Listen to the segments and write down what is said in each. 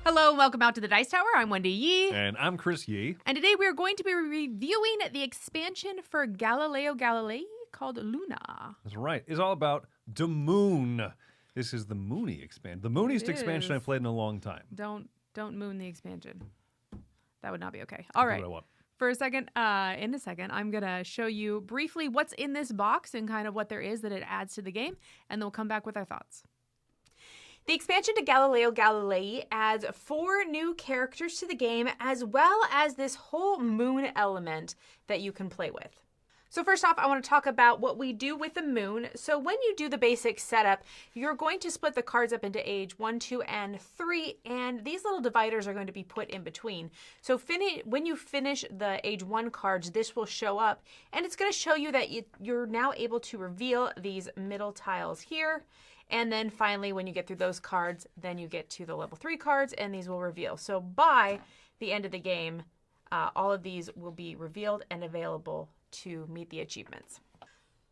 Hello and welcome out to the Dice Tower. I'm Wendy Yi. And I'm Chris Yi. And today we are going to be reviewing the expansion for Galileo Galilei called Luna. That's right. It's all about the moon. This is the Moony expansion. The mooniest expansion I've played in a long time. Don't moon the expansion. That would not be okay. All right. What I want. For a second, in a second, I'm going to show you briefly what's in this box and kind of what there is that it adds to the game, and then we'll come back with our thoughts. The expansion to Galileo Galilei adds 4 new characters to the game, as well as this whole moon element that you can play with. So first off, I want to talk about what we do with the moon. So when you do the basic setup, you're going to split the cards up into age 1, 2, and 3, and these little dividers are going to be put in between. So when you finish the age 1 cards, this will show up, and it's going to show you that you're now able to reveal these middle tiles here. And then finally, when you get through those cards, then you get to the level 3 cards, and these will reveal. So by the end of the game, all of these will be revealed and available to meet the achievements.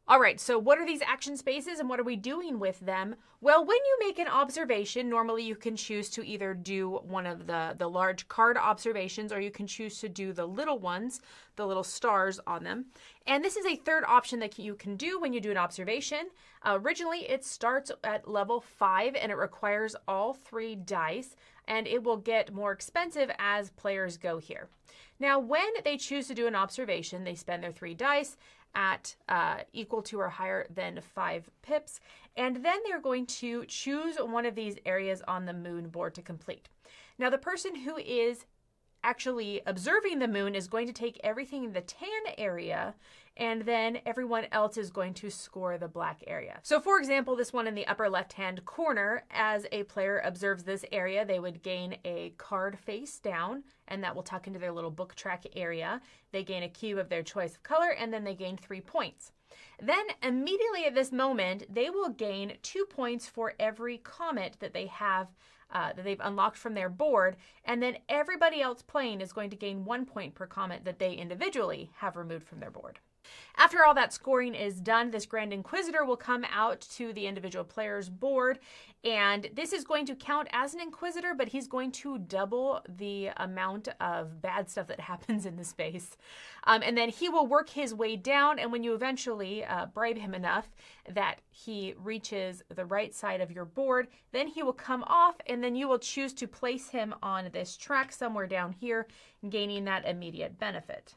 All right, so what are these action spaces and what are we doing with them? Well, when you make an observation, normally you can choose to either do one of the large card observations, or you can choose to do the little ones, the little stars on them. And this is a third option that you can do when you do an observation. Originally, it starts at level 5 and it requires all 3 dice, and it will get more expensive as players go here. Now, when they choose to do an observation, they spend their 3 dice at equal to or higher than 5 pips, and then they're going to choose one of these areas on the moon board to complete. Now, the person who is actually observing the moon is going to take everything in the tan area, and then everyone else is going to score the black area. So for example, this one in the upper left-hand corner, as a player observes this area, they would gain a card face down, and that will tuck into their little book track area. They gain a cube of their choice of color, and then they gain 3 points. Then immediately at this moment, they will gain 2 points for every comet that they have that they've unlocked from their board, and then everybody else playing is going to gain 1 point per comet that they individually have removed from their board. After all that scoring is done, this Grand Inquisitor will come out to the individual player's board, and this is going to count as an Inquisitor, but he's going to double the amount of bad stuff that happens in the space. And then he will work his way down, and when you eventually bribe him enough that he reaches the right side of your board, then he will come off, and then you will choose to place him on this track somewhere down here, gaining that immediate benefit.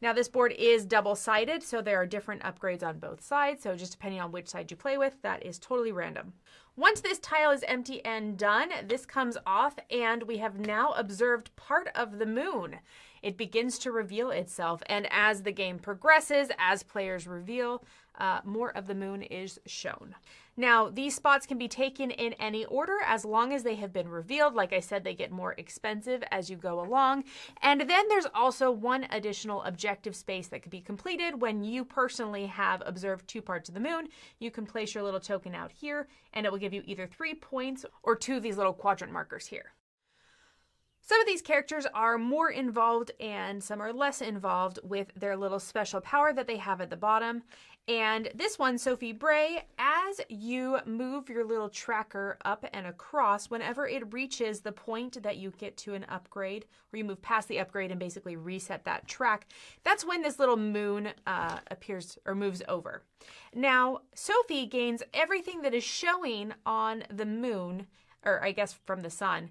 Now, this board is double-sided, so there are different upgrades on both sides, so just depending on which side you play with, that is totally random. Once this tile is empty and done, this comes off, and we have now observed part of the moon. It begins to reveal itself, and as the game progresses, as players reveal, more of the moon is shown. Now, these spots can be taken in any order as long as they have been revealed. Like I said, they get more expensive as you go along. And then there's also one additional objective space that could be completed when you personally have observed 2 parts of the moon. You can place your little token out here, and it will give you either 3 points or 2 of these little quadrant markers here. Some of these characters are more involved and some are less involved with their little special power that they have at the bottom. And this one, Sophie Bray, as you move your little tracker up and across, whenever it reaches the point that you get to an upgrade, or you move past the upgrade and basically reset that track, that's when this little moon appears or moves over. Now, Sophie gains everything that is showing on the moon, or I guess from the sun,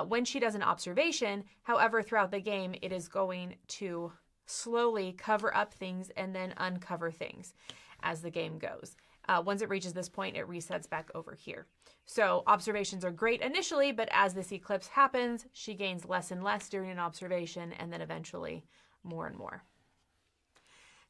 when she does an observation. However, throughout the game, it is going to slowly cover up things and then uncover things as the game goes. Once it reaches this point, it resets back over here. So observations are great initially, but as this eclipse happens, she gains less and less during an observation, and then eventually more and more.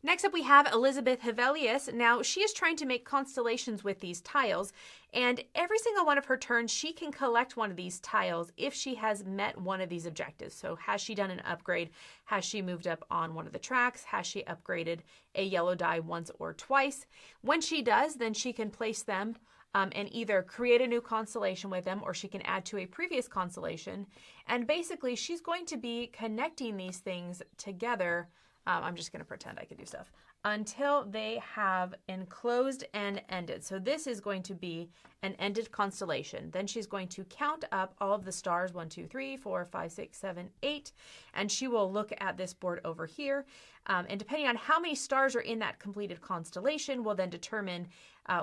Next up, we have Elizabeth Hevelius. Now, she is trying to make constellations with these tiles, and every single one of her turns, she can collect one of these tiles if she has met one of these objectives. So has she done an upgrade? Has she moved up on one of the tracks? Has she upgraded a yellow die once or twice? When she does, then she can place them and either create a new constellation with them, or she can add to a previous constellation. And basically, she's going to be connecting these things together. I'm just going to pretend I could do stuff. until they have enclosed and ended. So this is going to be an ended constellation. Then she's going to count up all of the stars, 1, 2, 3, 4, 5, 6, 7, 8, and she will look at this board over here. And depending on how many stars are in that completed constellation will then determine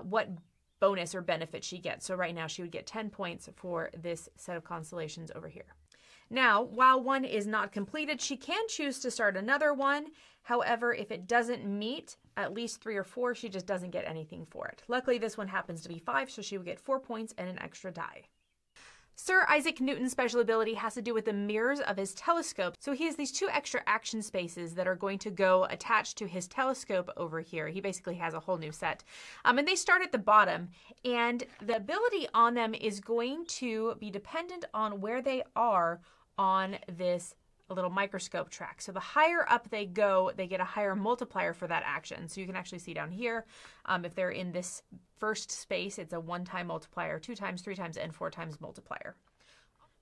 what bonus or benefit she gets. So right now she would get 10 points for this set of constellations over here. Now, while one is not completed, she can choose to start another one. However, if it doesn't meet at least 3 or 4, she just doesn't get anything for it. Luckily, this one happens to be 5, so she would get 4 points and an extra die. Sir Isaac Newton's special ability has to do with the mirrors of his telescope. So he has these 2 extra action spaces that are going to go attached to his telescope over here. He basically has a whole new set. And they start at the bottom, and the ability on them is going to be dependent on where they are on this little microscope track. So the higher up they go, they get a higher multiplier for that action. So you can actually see down here, if they're in this first space, it's a 1-time multiplier, 2 times, 3 times, and 4 times multiplier.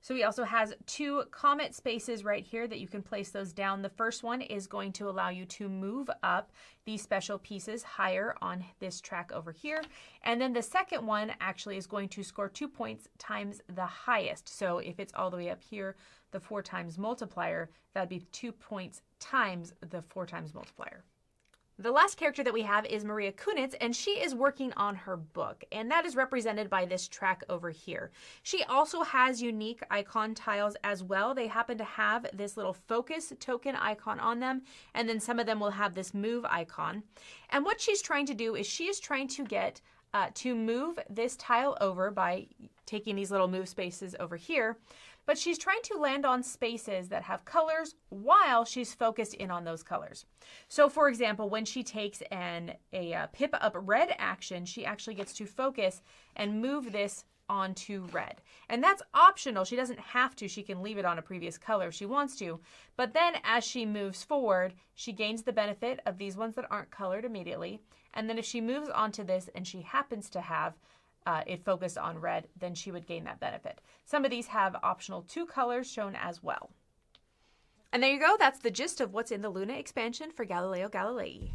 So he also has 2 comet spaces right here that you can place those down. The first one is going to allow you to move up these special pieces higher on this track over here. And then the second one actually is going to score 2 points times the highest. So if it's all the way up here, the 4 times multiplier, that'd be 2 points times the 4 times multiplier. The last character that we have is Maria Kunitz, and she is working on her book, and that is represented by this track over here. She also has unique icon tiles as well. They happen to have this little focus token icon on them, and then some of them will have this move icon. And what she's trying to do is she is trying to get to move this tile over by taking these little move spaces over here, but she's trying to land on spaces that have colors while she's focused in on those colors. So for example, when she takes a pip up red action, she actually gets to focus and move this onto red. And that's optional. She doesn't have to. She can leave it on a previous color if she wants to. But then as she moves forward, she gains the benefit of these ones that aren't colored immediately. And then if she moves onto this and she happens to have it focused on red, then she would gain that benefit. Some of these have optional 2 colors shown as well. And there you go. That's the gist of what's in the Luna expansion for Galileo Galilei.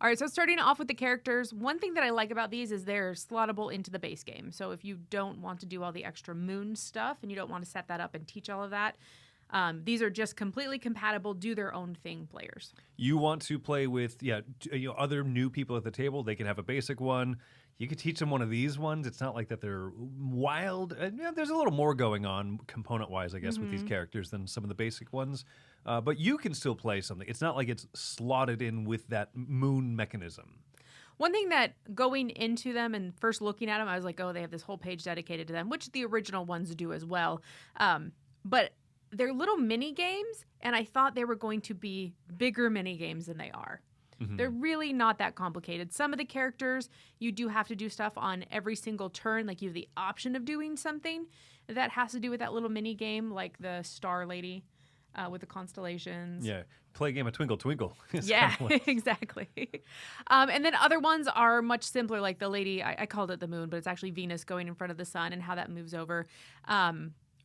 All right, so starting off with the characters, one thing that I like about these is they're slottable into the base game. So if you don't want to do all the extra moon stuff and you don't want to set that up and teach all of that, these are just completely compatible, do their own thing players. You want to play with other new people at the table. They can have a basic one. You could teach them one of these ones. It's not like that they're wild. There's a little more going on component-wise, I guess, with these characters than some of the basic ones. But you can still play something. It's not like it's slotted in with that moon mechanism. One thing that going into them and first looking at them, I was like, oh, they have this whole page dedicated to them, which the original ones do as well. But they're little mini games, and I thought they were going to be bigger mini games than they are. Mm-hmm. They're really not that complicated. Some of the characters, you do have to do stuff on every single turn. Like you have the option of doing something that has to do with that little mini game, like the Star Lady with the constellations. Yeah, play a game of Twinkle Twinkle. Yeah, exactly. And then other ones are much simpler, like the lady, I called it the moon, but it's actually Venus going in front of the sun and how that moves over.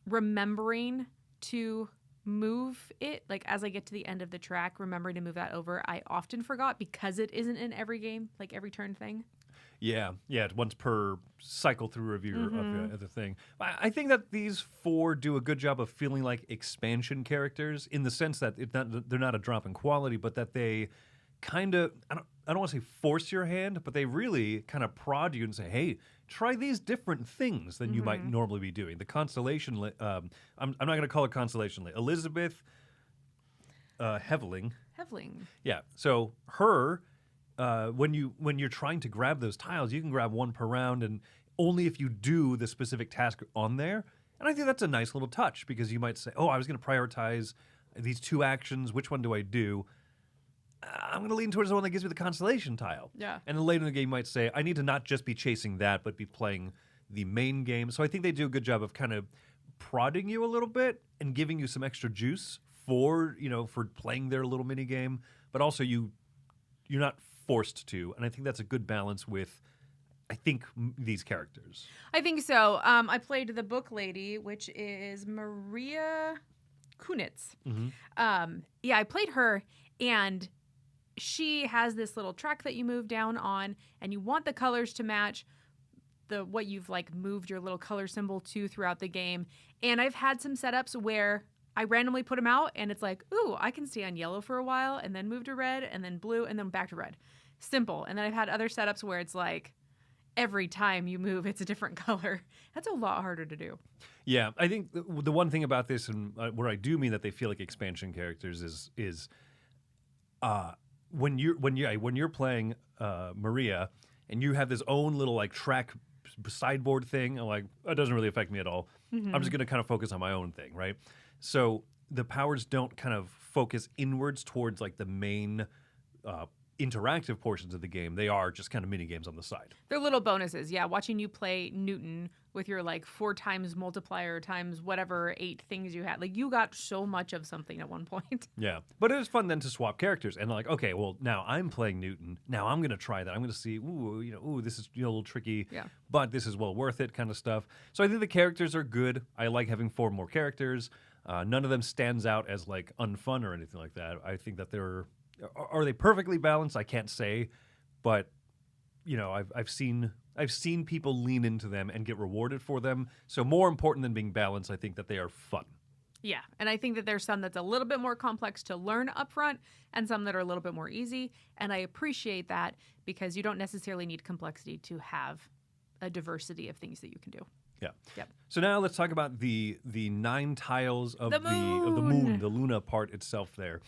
Remembering to move it, like as I get to the end of the track, remembering to move that over. I often forgot because it isn't in every game, like every turn thing. Yeah, once per cycle through of the thing. I think that these 4 do a good job of feeling like expansion characters in the sense that they're not a drop in quality, but that they kind of, I don't want to say force your hand, but they really kind of prod you and say, hey, try these different things than you might normally be doing. The constellation, I'm not going to call it constellation. Elizabeth Heveling. Yeah, so her, when you're trying to grab those tiles, you can grab one per round, and only if you do the specific task on there. And I think that's a nice little touch because you might say, oh, I was going to prioritize these 2 actions. Which one do I do? I'm going to lean towards the one that gives me the constellation tile. Yeah. And then later in the game, you might say, I need to not just be chasing that, but be playing the main game. So I think they do a good job of kind of prodding you a little bit and giving you some extra juice for playing their little mini game. But also you're not forced to. And I think that's a good balance with I think, these characters. I think so. I played the book lady, which is Maria Kunitz. Yeah, I played her, and she has this little track that you move down on, and you want the colors to match what you've like moved your little color symbol to throughout the game. And I've had some setups where I randomly put them out, and it's like, ooh, I can stay on yellow for a while, and then move to red, and then blue, and then back to red. Simple. And then I've had other setups where it's like every time you move, it's a different color. That's a lot harder to do. Yeah, I think the one thing about this, and where I do mean that they feel like expansion characters, is when you're playing Maria, and you have this own little like track sideboard thing, and like, that doesn't really affect me at all. I'm just going to kind of focus on my own thing, right? So the powers don't kind of focus inwards towards like the main interactive portions of the game. They are just kind of mini games on the side. They're little bonuses. Yeah, watching you play Newton with your like 4 times multiplier times whatever 8 things you had. Like, you got so much of something at one point. Yeah, but it is fun then to swap characters and like, okay, well, now I'm playing Newton. Now I'm going to try that. I'm going to see, this is a little tricky, but this is well worth it kind of stuff. So I think the characters are good. I like having 4 more characters. None of them stands out as like unfun or anything like that. I think that are they perfectly balanced? I can't say, but I've seen people lean into them and get rewarded for them. So more important than being balanced, I think that they are fun. Yeah, and I think that there's some that's a little bit more complex to learn upfront and some that are a little bit more easy. And I appreciate that because you don't necessarily need complexity to have a diversity of things that you can do. Yeah. Yep. So now let's talk about the 9 tiles of the moon, the Luna part itself there.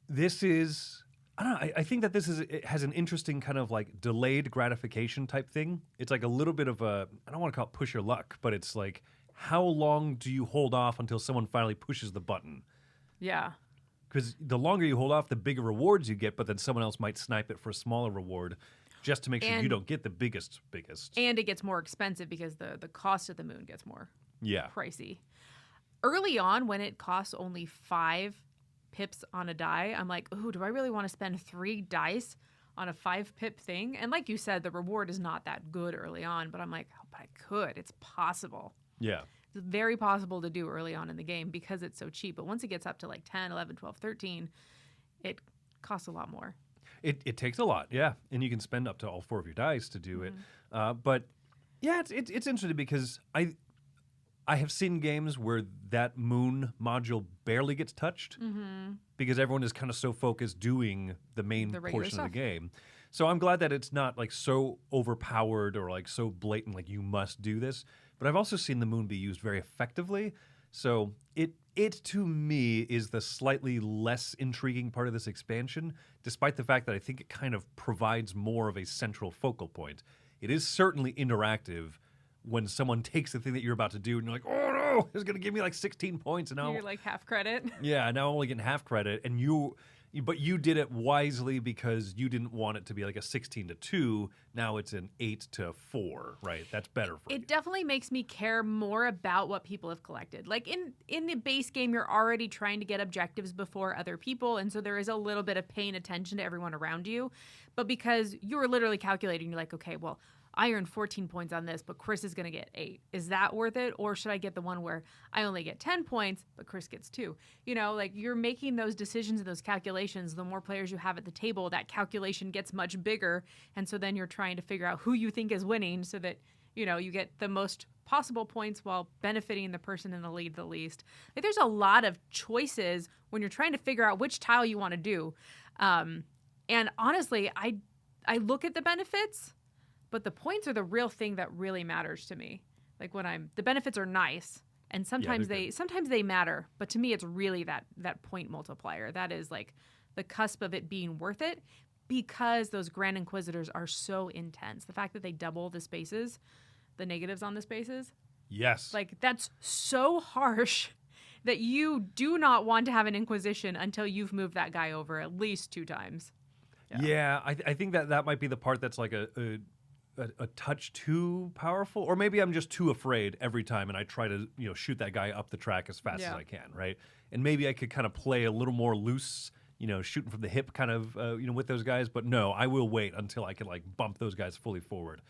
This is, I don't know, I think that it has an interesting kind of like delayed gratification type thing. It's like a little bit of I don't want to call it push your luck, but it's like, how long do you hold off until someone finally pushes the button? Yeah. Because the longer you hold off, the bigger rewards you get, but then someone else might snipe it for a smaller reward just to make sure you don't get the biggest. And it gets more expensive because the cost of the moon gets more pricey. Early on, when it costs only 5 pips on a die, I'm like, ooh, do I really want to spend 3 dice on a 5 pip thing? And like you said, the reward is not that good early on, but I'm like, oh, but I could. It's possible. Yeah. It's very possible to do early on in the game because it's so cheap. But once it gets up to like 10, 11, 12, 13, it costs a lot more. It takes a lot, yeah. And you can spend up to all 4 of your dice to do it. But yeah, it's interesting because I have seen games where that moon module barely gets touched because everyone is kind of so focused doing the main portion of the game. So I'm glad that it's not like so overpowered or like so blatant, like you must do this. But I've also seen the moon be used very effectively. So it to me is the slightly less intriguing part of this expansion, despite the fact that I think it kind of provides more of a central focal point. It is certainly interactive when someone takes the thing that you're about to do and you're like, oh no, it's going to give me like 16 points. And now you're like half credit. Yeah, now I'm only getting half credit. But you did it wisely because you didn't want it to be like a 16-2. Now it's an 8-4, right? That's better for you. It definitely makes me care more about what people have collected. Like in the base game, you're already trying to get objectives before other people. And so there is a little bit of paying attention to everyone around you. But because you're literally calculating, you're like, okay, well, I earned 14 points on this, but Chris is going to get 8. Is that worth it? Or should I get the one where I only get 10 points, but Chris gets 2? Like you're making those decisions and those calculations. The more players you have at the table, that calculation gets much bigger. And so then you're trying to figure out who you think is winning so that, you get the most possible points while benefiting the person in the lead the least. Like there's a lot of choices when you're trying to figure out which tile you want to do. And honestly, I look at the benefits, but the points are the real thing that really matters to me. Like the benefits are nice, and sometimes they matter, but to me it's really that point multiplier. That is like the cusp of it being worth it because those Grand Inquisitors are so intense. The fact that they double the spaces, the negatives on the spaces. Yes. Like that's so harsh that you do not want to have an Inquisition until you've moved that guy over at least 2 times. Yeah, I think that might be the part that's like a touch too powerful, or maybe I'm just too afraid every time and I try to shoot that guy up the track as fast as I can, right? And maybe I could kind of play a little more loose, shooting from the hip kind of, with those guys. But no, I will wait until I can like bump those guys fully forward.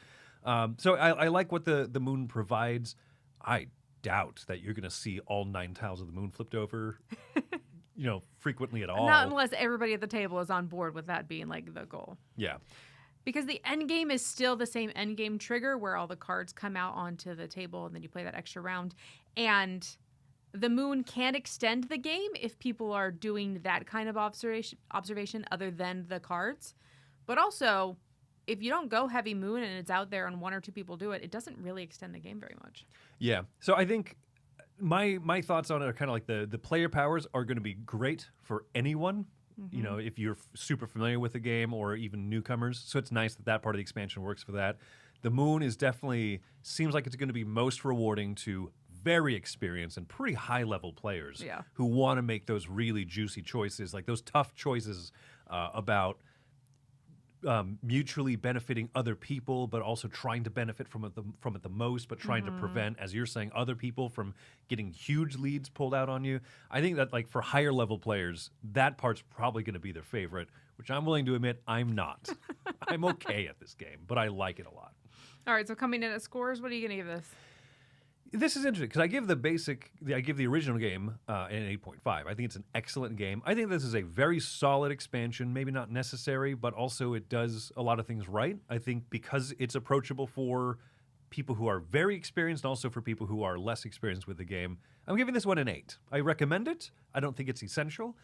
So I like what the moon provides. I doubt that you're going to see all 9 tiles of the moon flipped over, frequently at all. Not unless everybody at the table is on board with that being like the goal. Yeah. Because the end game is still the same end game trigger where all the cards come out onto the table and then you play that extra round. And the moon can extend the game if people are doing that kind of observation other than the cards. But also, if you don't go heavy moon and it's out there and 1 or 2 people do it, it doesn't really extend the game very much. Yeah. So I think my thoughts on it are kind of like the player powers are going to be great for anyone. If you're super familiar with the game or even newcomers. So it's nice that part of the expansion works for that. The moon seems like it's going to be most rewarding to very experienced and pretty high-level players who want to make those really juicy choices, like those tough choices about mutually benefiting other people, but also trying to benefit from it the most, but trying to prevent, as you're saying, other people from getting huge leads pulled out on you. I think that like for higher level players, that part's probably going to be their favorite, which I'm willing to admit I'm not. I'm okay at this game, but I like it a lot. All right, so coming in at scores, what are you going to give this? This is interesting because I give the original game an 8.5. I think it's an excellent game. I think this is a very solid expansion, maybe not necessary, but also it does a lot of things right. I think because it's approachable for people who are very experienced and also for people who are less experienced with the game, I'm giving this one an 8. I recommend it. I don't think it's essential.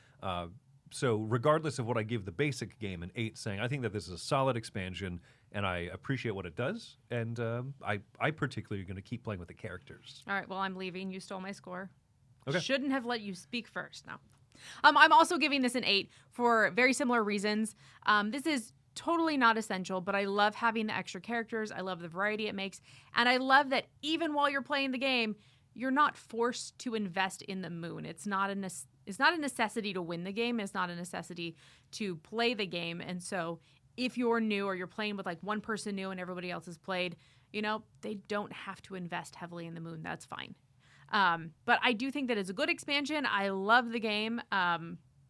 So regardless of what I give the basic game an 8, saying I think that this is a solid expansion and I appreciate what it does, and I particularly are going to keep playing with the characters. All right, well, I'm leaving. You stole my score. Okay. Shouldn't have let you speak first. No. I'm also giving this an 8 for very similar reasons. This is totally not essential, but I love having the extra characters. I love the variety it makes, and I love that even while you're playing the game, you're not forced to invest in the moon. It's not a necessity to win the game. It's not a necessity to play the game. And so if you're new or you're playing with like one person new and everybody else has played, they don't have to invest heavily in the moon. That's fine. But I do think that it's a good expansion. I love the game.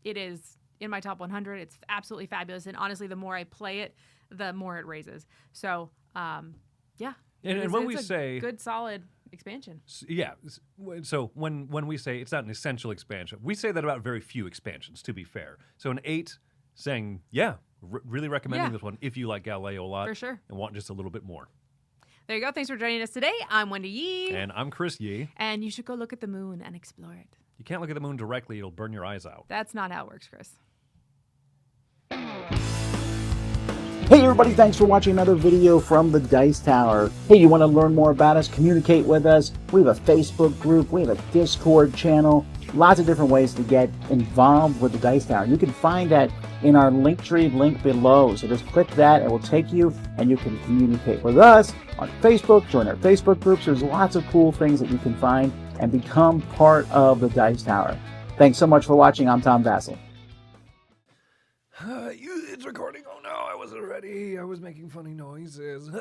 It is in my top 100. It's absolutely fabulous. And honestly, the more I play it, the more it raises. So, yeah. And when we say good, solid expansion. Yeah. So when we say it's not an essential expansion, we say that about very few expansions, to be fair. So an 8 saying, really recommending this one if you like Galileo a lot. For sure. And want just a little bit more. There you go. Thanks for joining us today. I'm Wendy Yi. And I'm Chris Yi. And you should go look at the moon and explore it. You can't look at the moon directly. It'll burn your eyes out. That's not how it works, Chris. Hey everybody, thanks for watching another video from the Dice Tower. Hey, you want to learn more about us, communicate with us? We have a Facebook group, we have a Discord channel, lots of different ways to get involved with the Dice Tower. You can find that in our Linktree link below. So just click that, it will take you and you can communicate with us on Facebook, join our Facebook groups. There's lots of cool things that you can find and become part of the Dice Tower. Thanks so much for watching. I'm Tom Vassell. It's recording. Oh no, I wasn't ready. I was making funny noises.